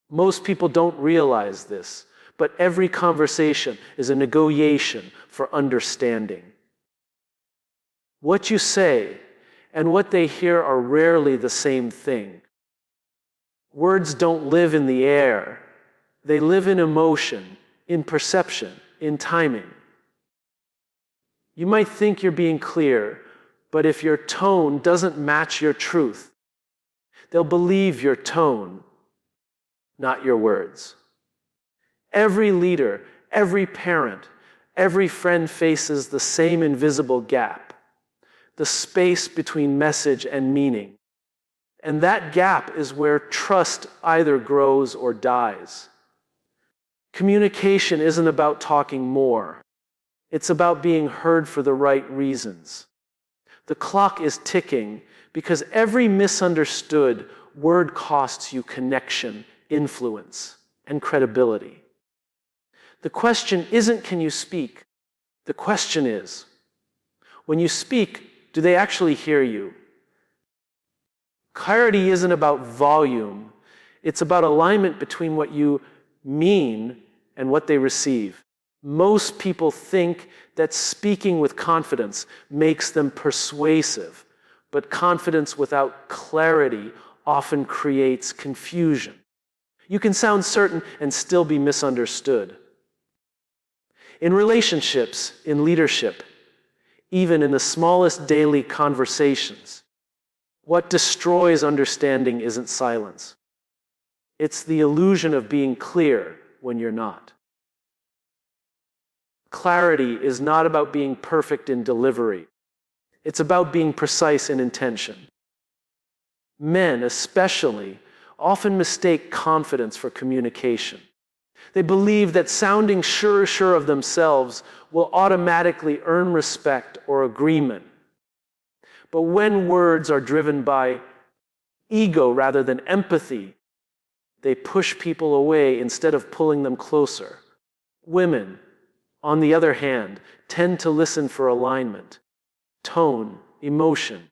Most people don't realize this, but every conversation is a negotiation for understanding. What you say and what they hear are rarely the same thing. Words don't live in the air. They live in emotion, in perception, in timing. You might think you're being clear, but if your tone doesn't match your truth, they'll believe your tone, not your words. Every leader, every parent, every friend faces the same invisible gap, the space between message and meaning. And that gap is where trust either grows or dies. Communication isn't about talking more. It's about being heard for the right reasons. The clock is ticking because every misunderstood word costs you connection, influence, and credibility. The question isn't, can you speak? The question is, when you speak, do they actually hear you? Clarity isn't about volume. It's about alignment between what you mean and what they receive. Most people think that speaking with confidence makes them persuasive, but confidence without clarity often creates confusion. You can sound certain and still be misunderstood. In relationships, in leadership, even in the smallest daily conversations, what destroys understanding isn't silence. It's the illusion of being clear when you're not. Clarity is not about being perfect in delivery. It's about being precise in intention. Men, especially, often mistake confidence for communication. They believe that sounding sure of themselves will automatically earn respect or agreement. But when words are driven by ego rather than empathy, they push people away instead of pulling them closer. Women, on the other hand, tend to listen for alignment, tone, emotion,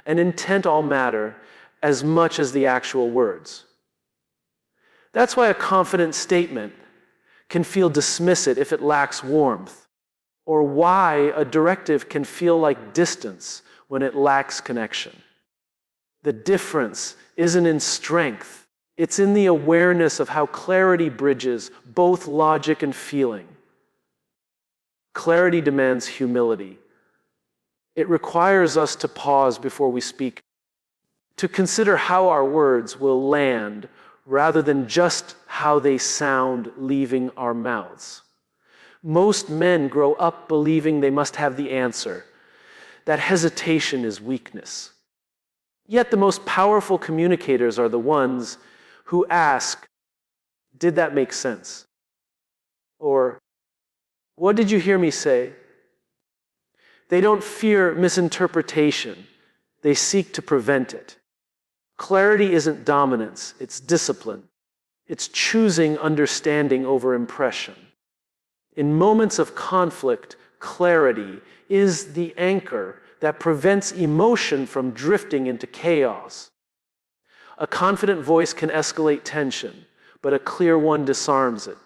and intent all matter as much as the actual words. That's why a confident statement can feel dismissive if it lacks warmth, or why a directive can feel like distance when it lacks connection. The difference isn't in strength, it's in the awareness of how clarity bridges both logic and feeling. Clarity demands humility. It requires us to pause before we speak, to consider how our words will land rather than just how they sound leaving our mouths. Most men grow up believing they must have the answer, that hesitation is weakness. Yet the most powerful communicators are the ones who ask, "Did that make sense?" Or, "What did you hear me say?" They don't fear misinterpretation. They seek to prevent it. Clarity isn't dominance, it's discipline. It's choosing understanding over impression. In moments of conflict, clarity is the anchor that prevents emotion from drifting into chaos. A confident voice can escalate tension, but a clear one disarms it.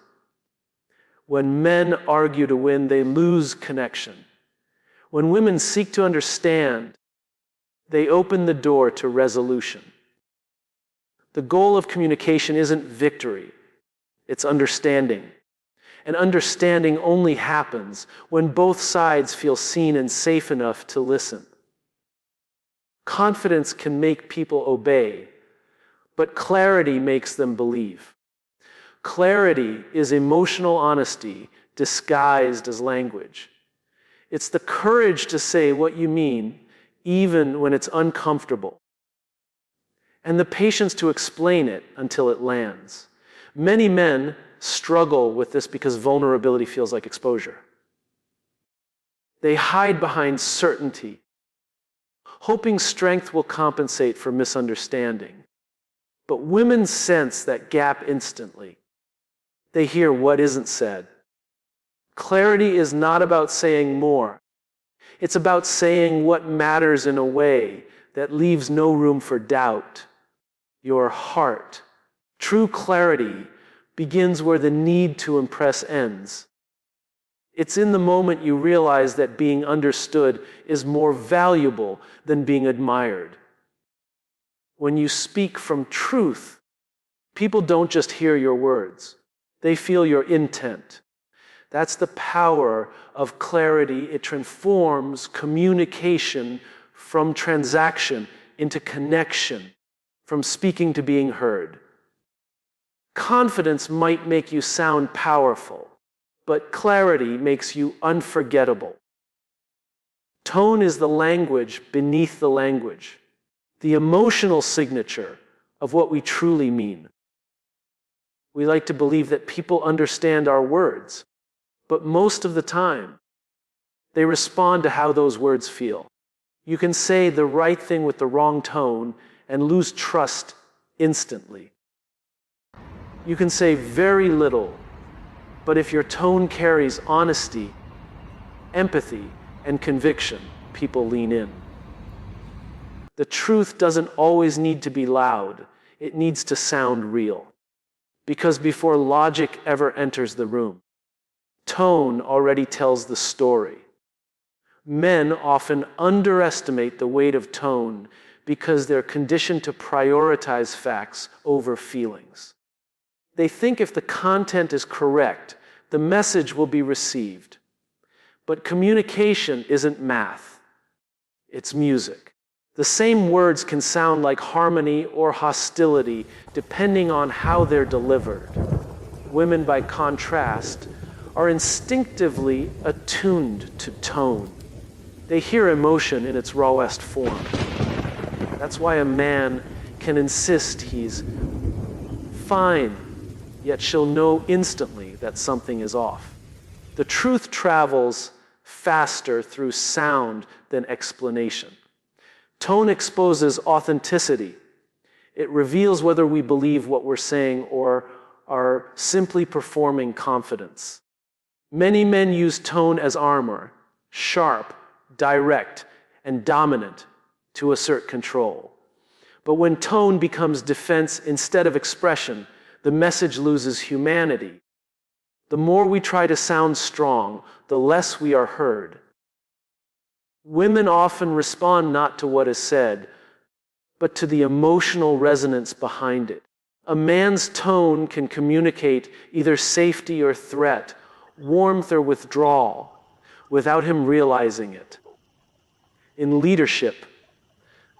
When men argue to win, they lose connection. When women seek to understand, they open the door to resolution. The goal of communication isn't victory, it's understanding. And understanding only happens when both sides feel seen and safe enough to listen. Confidence can make people obey, but clarity makes them believe. Clarity is emotional honesty disguised as language. It's the courage to say what you mean, even when it's uncomfortable, and the patience to explain it until it lands. Many men struggle with this because vulnerability feels like exposure. They hide behind certainty, hoping strength will compensate for misunderstanding. But women sense that gap instantly. They hear what isn't said. Clarity is not about saying more. It's about saying what matters in a way that leaves no room for doubt. Your heart, True clarity begins where the need to impress ends. It's in the moment you realize that being understood is more valuable than being admired. When you speak from truth, people don't just hear your words, they feel your intent. That's the power of clarity. It transforms communication from transaction into connection, from speaking to being heard. Confidence might make you sound powerful, but clarity makes you unforgettable. Tone is the language beneath the language, the emotional signature of what we truly mean. We like to believe that people understand our words, but most of the time, they respond to how those words feel. You can say the right thing with the wrong tone and lose trust instantly. You can say very little, but if your tone carries honesty, empathy, and conviction, people lean in. The truth doesn't always need to be loud. It needs to sound real. Because before logic ever enters the room, tone already tells the story. Men often underestimate the weight of tone because they're conditioned to prioritize facts over feelings. They think if the content is correct, the message will be received. But communication isn't math. It's music. The same words can sound like harmony or hostility depending on how they're delivered. Women, by contrast, are instinctively attuned to tone. They hear emotion in its rawest form. That's why a man can insist he's fine, yet she'll know instantly that something is off. The truth travels faster through sound than explanation. Tone exposes authenticity. It reveals whether we believe what we're saying or are simply performing confidence. Many men use tone as armor, sharp, direct, and dominant to assert control. But when tone becomes defense instead of expression, the message loses humanity. The more we try to sound strong, the less we are heard. Women often respond not to what is said, but to the emotional resonance behind it. A man's tone can communicate either safety or threat, warmth or withdrawal, without him realizing it. In leadership,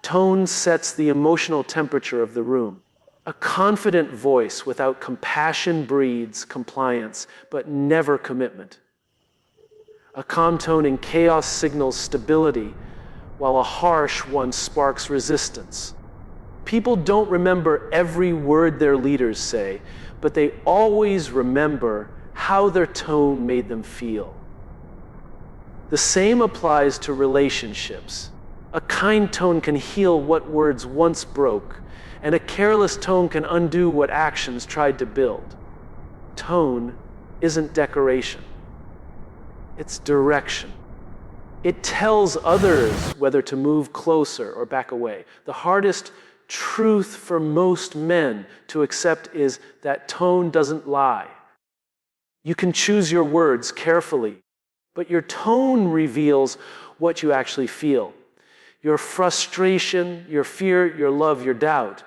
tone sets the emotional temperature of the room. A confident voice without compassion breeds compliance, but never commitment. A calm tone in chaos signals stability, while a harsh one sparks resistance. People don't remember every word their leaders say, but they always remember how their tone made them feel. The same applies to relationships. A kind tone can heal what words once broke, and a careless tone can undo what actions tried to build. Tone isn't decoration. It's direction. It tells others whether to move closer or back away. The hardest truth for most men to accept is that tone doesn't lie. You can choose your words carefully, but your tone reveals what you actually feel. Your frustration, your fear, your love, your doubt.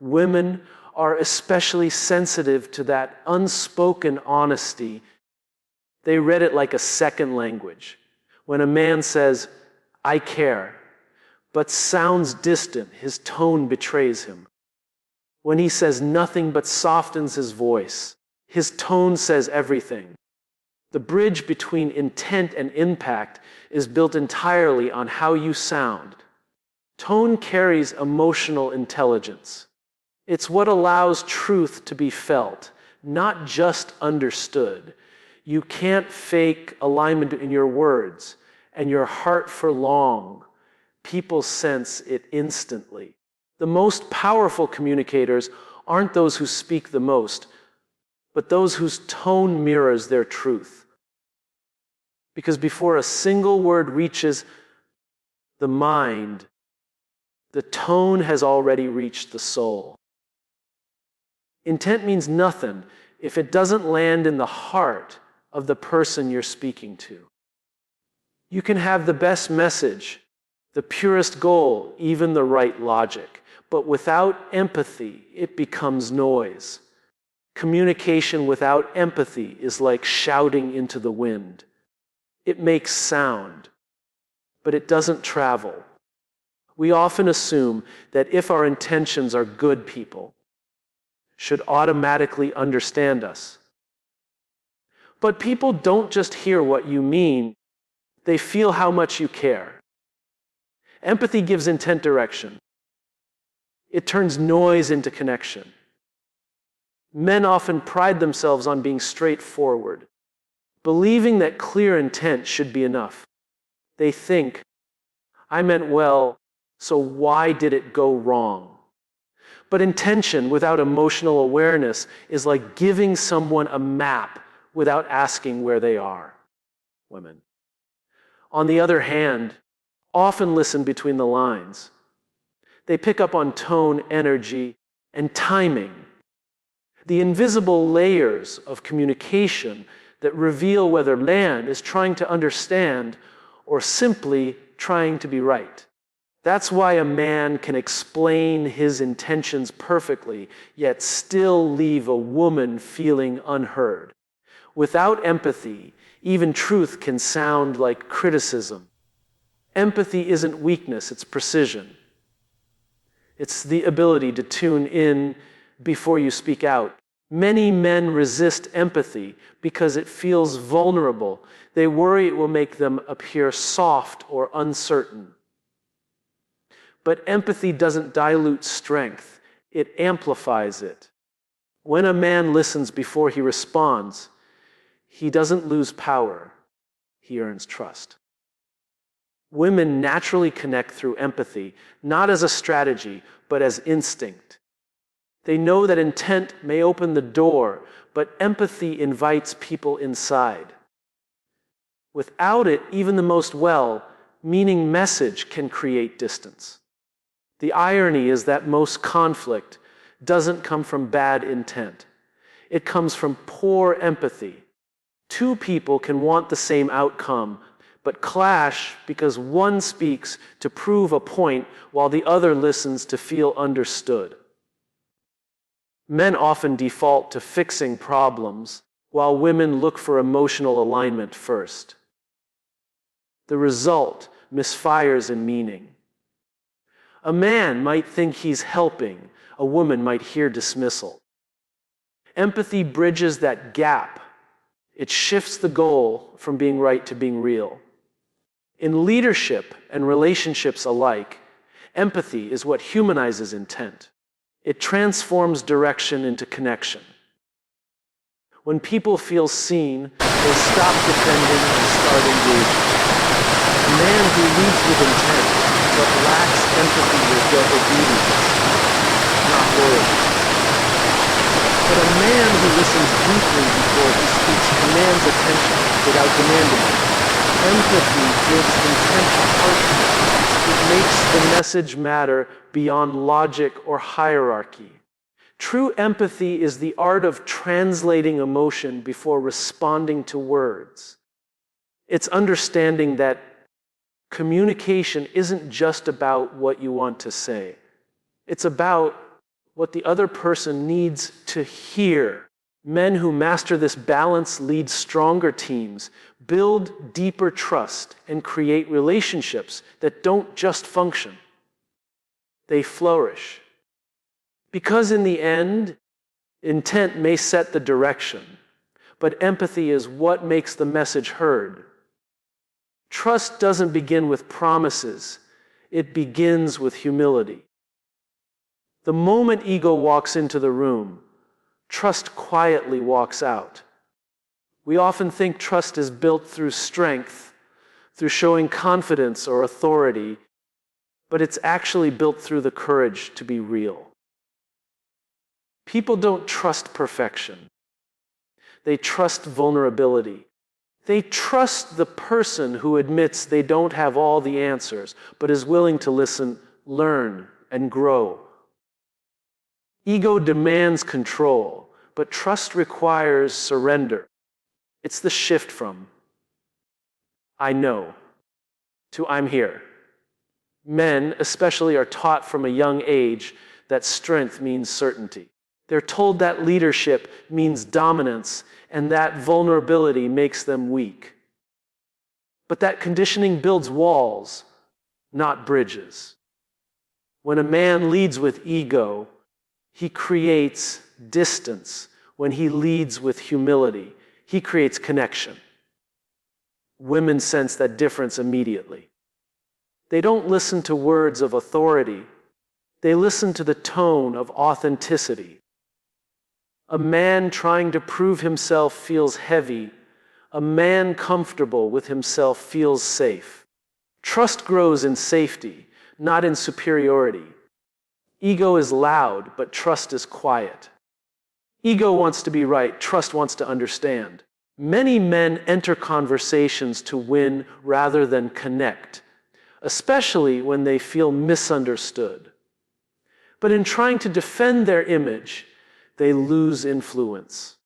Women are especially sensitive to that unspoken honesty. They read it like a second language. When a man says, "I care," but sounds distant, his tone betrays him. When he says nothing but softens his voice, his tone says everything. The bridge between intent and impact is built entirely on how you sound. Tone carries emotional intelligence. It's what allows truth to be felt, not just understood. You can't fake alignment in your words and your heart for long. People sense it instantly. The most powerful communicators aren't those who speak the most, but those whose tone mirrors their truth. Because before a single word reaches the mind, the tone has already reached the soul. Intent means nothing if it doesn't land in the heart of the person you're speaking to. You can have the best message, the purest goal, even the right logic, but without empathy, it becomes noise. Communication without empathy is like shouting into the wind. It makes sound, but it doesn't travel. We often assume that if our intentions are good, people should automatically understand us. But people don't just hear what you mean, they feel how much you care. Empathy gives intent direction. It turns noise into connection. Men often pride themselves on being straightforward, believing that clear intent should be enough. They think, I meant well, so why did it go wrong? But intention without emotional awareness is like giving someone a map without asking where they are. Women, on the other hand, often listen between the lines. They pick up on tone, energy, and timing. The invisible layers of communication that reveal whether man is trying to understand or simply trying to be right. That's why a man can explain his intentions perfectly, yet still leave a woman feeling unheard. Without empathy, even truth can sound like criticism. Empathy isn't weakness, it's precision. It's the ability to tune in before you speak out. Many men resist empathy because it feels vulnerable. They worry it will make them appear soft or uncertain. But empathy doesn't dilute strength, it amplifies it. When a man listens before he responds, he doesn't lose power, he earns trust. Women naturally connect through empathy, not as a strategy, but as instinct. They know that intent may open the door, but empathy invites people inside. Without it, even the most well-meaning message can create distance. The irony is that most conflict doesn't come from bad intent. It comes from poor empathy. Two people can want the same outcome, but clash because one speaks to prove a point while the other listens to feel understood. Men often default to fixing problems, while women look for emotional alignment first. The result misfires in meaning. A man might think he's helping, a woman might hear dismissal. Empathy bridges that gap. It shifts the goal from being right to being real. In leadership and relationships alike, empathy is what humanizes intent. It transforms direction into connection. When people feel seen, they stop defending and start engaging. A man who leads with intent but lacks empathy will get obedience, not loyalty. But a man who listens deeply before he speaks commands attention without demanding it. Empathy gives intent a heartbeat. It makes the message matter beyond logic or hierarchy. True empathy is the art of translating emotion before responding to words. It's understanding that communication isn't just about what you want to say. It's about what the other person needs to hear. Men who master this balance lead stronger teams, build deeper trust, and create relationships that don't just function. They flourish. Because in the end, intent may set the direction, but empathy is what makes the message heard. Trust doesn't begin with promises, it begins with humility. The moment ego walks into the room, trust quietly walks out. We often think trust is built through strength, through showing confidence or authority, but it's actually built through the courage to be real. People don't trust perfection. They trust vulnerability. They trust the person who admits they don't have all the answers, but is willing to listen, learn, and grow. Ego demands control, but trust requires surrender. It's the shift from "I know" to "I'm here." Men, especially, are taught from a young age that strength means certainty. They're told that leadership means dominance and that vulnerability makes them weak. But that conditioning builds walls, not bridges. When a man leads with ego, he creates distance. When he leads with humility, he creates connection. Women sense that difference immediately. They don't listen to words of authority. They listen to the tone of authenticity. A man trying to prove himself feels heavy. A man comfortable with himself feels safe. Trust grows in safety, not in superiority. Ego is loud, but trust is quiet. Ego wants to be right, trust wants to understand. Many men enter conversations to win rather than connect, especially when they feel misunderstood. But in trying to defend their image, they lose influence.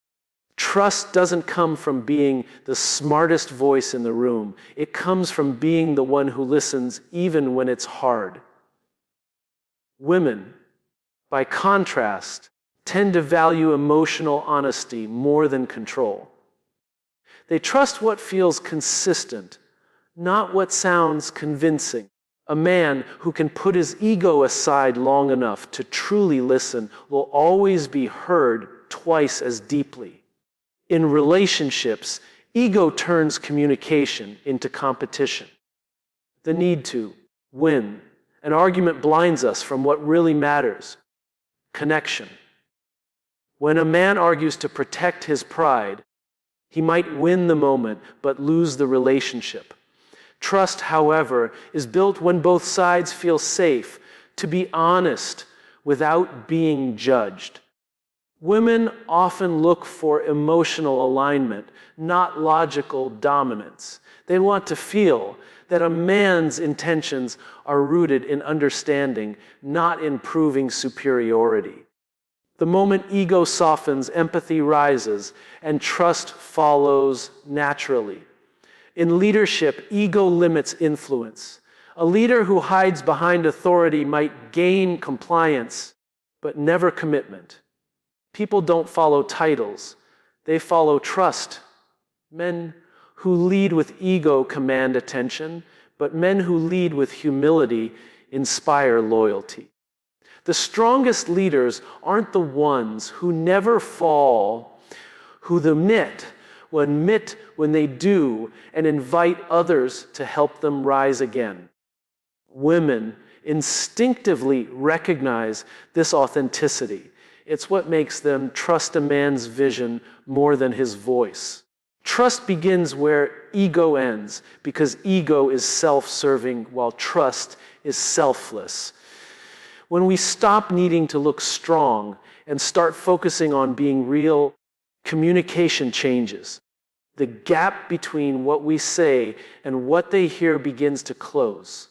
Trust doesn't come from being the smartest voice in the room. It comes from being the one who listens even when it's hard. Women, by contrast, tend to value emotional honesty more than control. They trust what feels consistent, not what sounds convincing. A man who can put his ego aside long enough to truly listen will always be heard twice as deeply. In relationships, ego turns communication into competition. The need to win. An argument blinds us from what really matters: connection. When a man argues to protect his pride, he might win the moment but lose the relationship. Trust, however, is built when both sides feel safe to be honest without being judged. Women often look for emotional alignment, not logical dominance. They want to feel that a man's intentions are rooted in understanding, not in proving superiority. The moment ego softens, empathy rises, and trust follows naturally. In leadership, ego limits influence. A leader who hides behind authority might gain compliance, but never commitment. People don't follow titles, they follow trust. Men who lead with ego command attention, but men who lead with humility inspire loyalty. The strongest leaders aren't the ones who never fall, who admit when they do and invite others to help them rise again. Women instinctively recognize this authenticity. It's what makes them trust a man's vision more than his voice. Trust begins where ego ends, because ego is self-serving while trust is selfless. When we stop needing to look strong and start focusing on being real, communication changes. The gap between what we say and what they hear begins to close.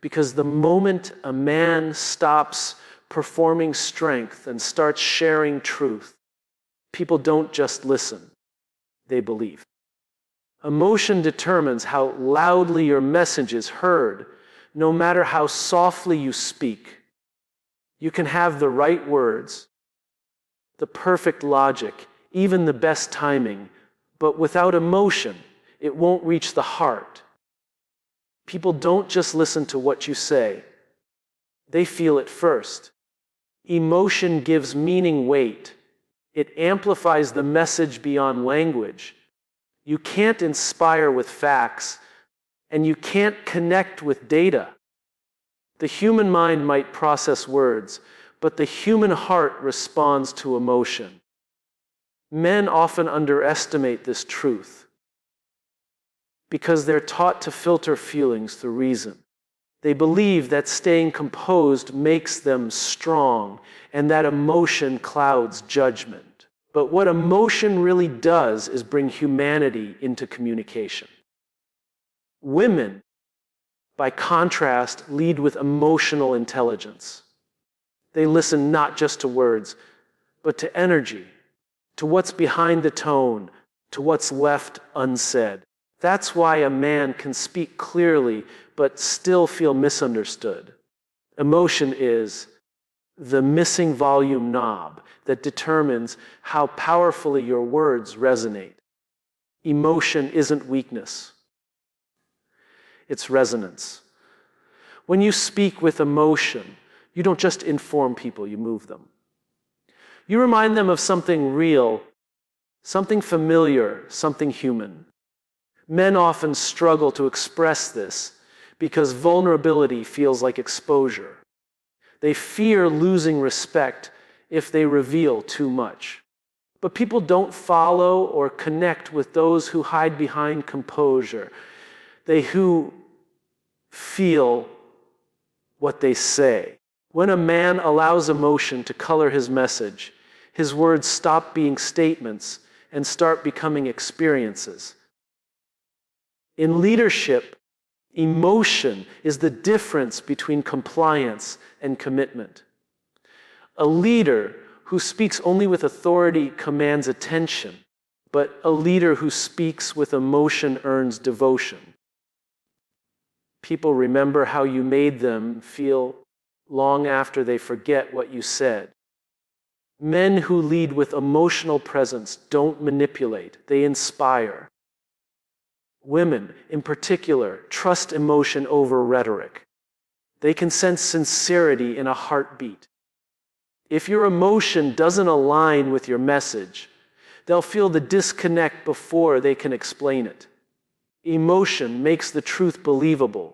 Because the moment a man stops performing strength and starts sharing truth, people don't just listen, they believe. Emotion determines how loudly your message is heard, no matter how softly you speak. You can have the right words, the perfect logic, even the best timing, but without emotion, it won't reach the heart. People don't just listen to what you say, they feel it first. Emotion gives meaning weight. It amplifies the message beyond language. You can't inspire with facts, and you can't connect with data. The human mind might process words, but the human heart responds to emotion. Men often underestimate this truth because they're taught to filter feelings through reason. They believe that staying composed makes them strong and that emotion clouds judgment. But what emotion really does is bring humanity into communication. Women, by contrast, lead with emotional intelligence. They listen not just to words, but to energy, to what's behind the tone, to what's left unsaid. That's why a man can speak clearly but still feel misunderstood. Emotion is the missing volume knob that determines how powerfully your words resonate. Emotion isn't weakness. It's resonance. When you speak with emotion, you don't just inform people, you move them. You remind them of something real, something familiar, something human. Men often struggle to express this because vulnerability feels like exposure. They fear losing respect if they reveal too much. But people don't follow or connect with those who hide behind composure. They who feel what they say. When a man allows emotion to color his message, his words stop being statements and start becoming experiences. In leadership, emotion is the difference between compliance and commitment. A leader who speaks only with authority commands attention, but a leader who speaks with emotion earns devotion. People remember how you made them feel long after they forget what you said. Men who lead with emotional presence don't manipulate, they inspire. Women, in particular, trust emotion over rhetoric. They can sense sincerity in a heartbeat. If your emotion doesn't align with your message, they'll feel the disconnect before they can explain it. Emotion makes the truth believable.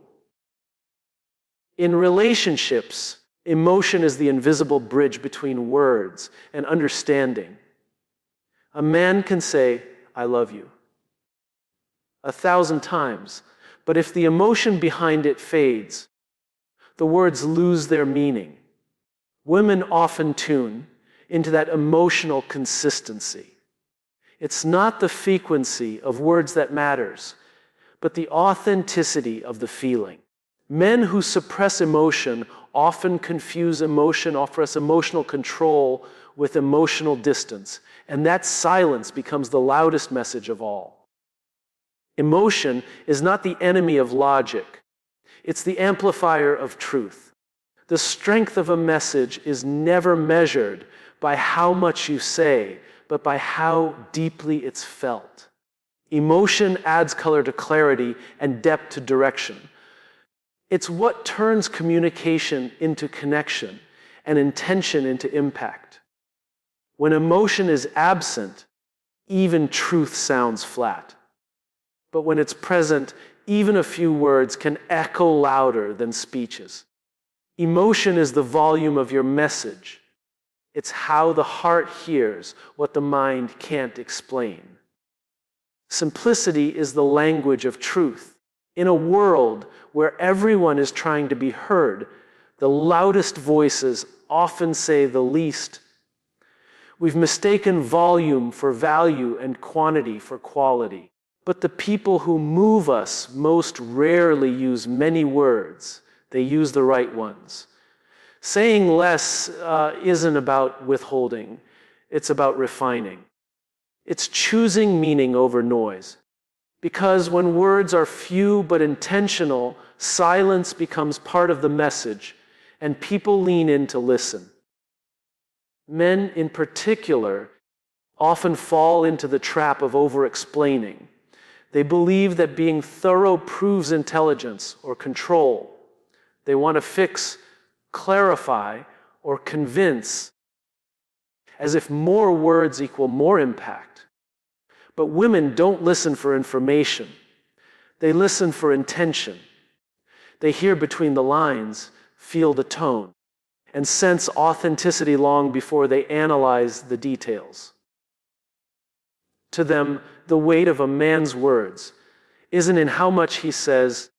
In relationships, emotion is the invisible bridge between words and understanding. A man can say, "I love you," 1,000 times, but if the emotion behind it fades, the words lose their meaning. Women often tune into that emotional consistency. It's not the frequency of words that matters, but the authenticity of the feeling. Men who suppress emotion often confuse emotional control with emotional distance, and that silence becomes the loudest message of all. Emotion is not the enemy of logic. It's the amplifier of truth. The strength of a message is never measured by how much you say, but by how deeply it's felt. Emotion adds color to clarity and depth to direction. It's what turns communication into connection and intention into impact. When emotion is absent, even truth sounds flat. But when it's present, even a few words can echo louder than speeches. Emotion is the volume of your message. It's how the heart hears what the mind can't explain. Simplicity is the language of truth. In a world where everyone is trying to be heard, the loudest voices often say the least. We've mistaken volume for value and quantity for quality. But the people who move us most rarely use many words. They use the right ones. Saying less isn't about withholding. It's about refining. It's choosing meaning over noise. Because when words are few but intentional, silence becomes part of the message, and people lean in to listen. Men, in particular, often fall into the trap of over-explaining. They believe that being thorough proves intelligence or control. They want to fix, clarify, or convince, as if more words equal more impact. But women don't listen for information. They listen for intention. They hear between the lines, feel the tone, and sense authenticity long before they analyze the details. To them, the weight of a man's words isn't in how much he says,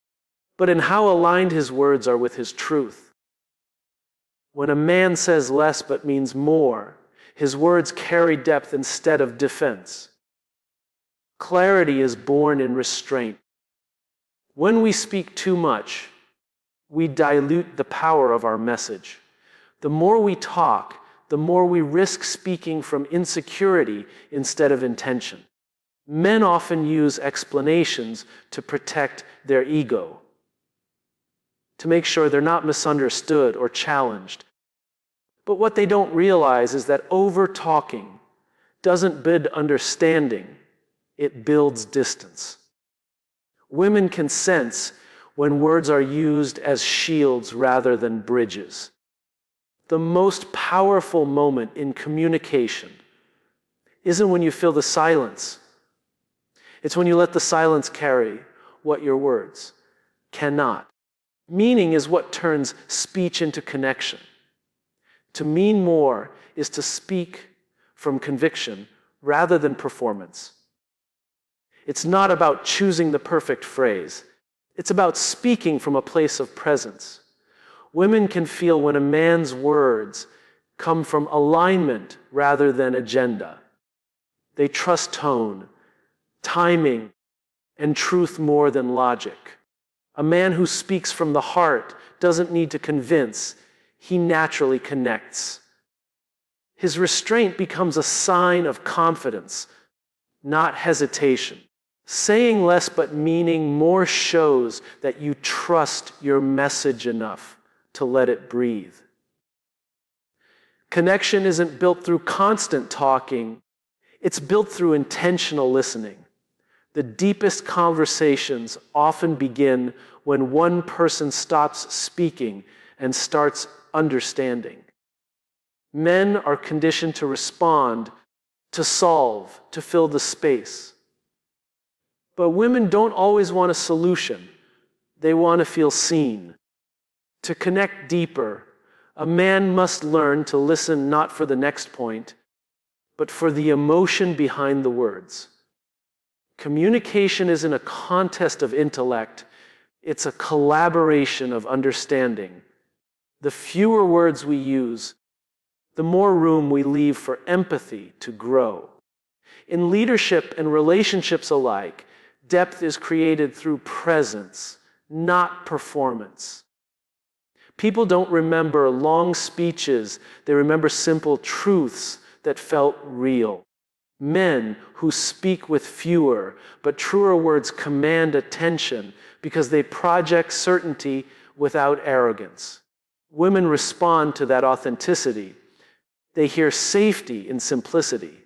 but in how aligned his words are with his truth. When a man says less but means more, his words carry depth instead of defense. Clarity is born in restraint. When we speak too much, we dilute the power of our message. The more we talk, the more we risk speaking from insecurity instead of intention. Men often use explanations to protect their ego, to make sure they're not misunderstood or challenged. But what they don't realize is that over-talking doesn't build understanding, it builds distance. Women can sense when words are used as shields rather than bridges. The most powerful moment in communication isn't when you fill the silence. It's when you let the silence carry what your words cannot. Meaning is what turns speech into connection. To mean more is to speak from conviction rather than performance. It's not about choosing the perfect phrase. It's about speaking from a place of presence. Women can feel when a man's words come from alignment rather than agenda. They trust tone, timing, and truth more than logic. A man who speaks from the heart doesn't need to convince. He naturally connects. His restraint becomes a sign of confidence, not hesitation. Saying less but meaning more shows that you trust your message enough to let it breathe. Connection isn't built through constant talking. It's built through intentional listening. The deepest conversations often begin when one person stops speaking and starts understanding. Men are conditioned to respond, to solve, to fill the space. But women don't always want a solution. They want to feel seen. To connect deeper, a man must learn to listen not for the next point, but for the emotion behind the words. Communication isn't a contest of intellect, it's a collaboration of understanding. The fewer words we use, the more room we leave for empathy to grow. In leadership and relationships alike, depth is created through presence, not performance. People don't remember long speeches, they remember simple truths that felt real. Men who speak with fewer but truer words command attention because they project certainty without arrogance. Women respond to that authenticity. They hear safety in simplicity.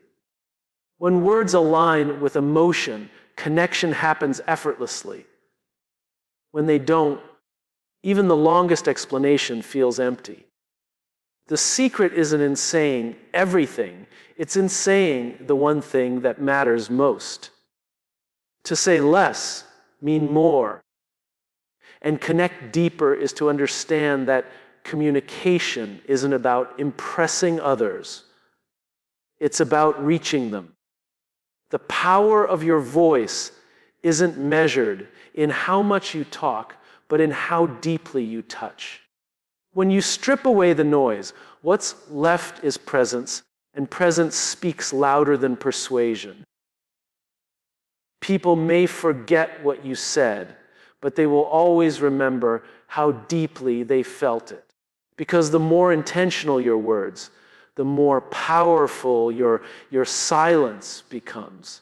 When words align with emotion, connection happens effortlessly. When they don't, even the longest explanation feels empty. The secret isn't in saying everything, it's in saying the one thing that matters most. To say less, mean more. And connect deeper is to understand that communication isn't about impressing others. It's about reaching them. The power of your voice isn't measured in how much you talk, but in how deeply you touch. When you strip away the noise, what's left is presence, and presence speaks louder than persuasion. People may forget what you said, but they will always remember how deeply they felt it. Because the more intentional your words, the more powerful your silence becomes,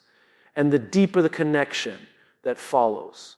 and the deeper the connection that follows.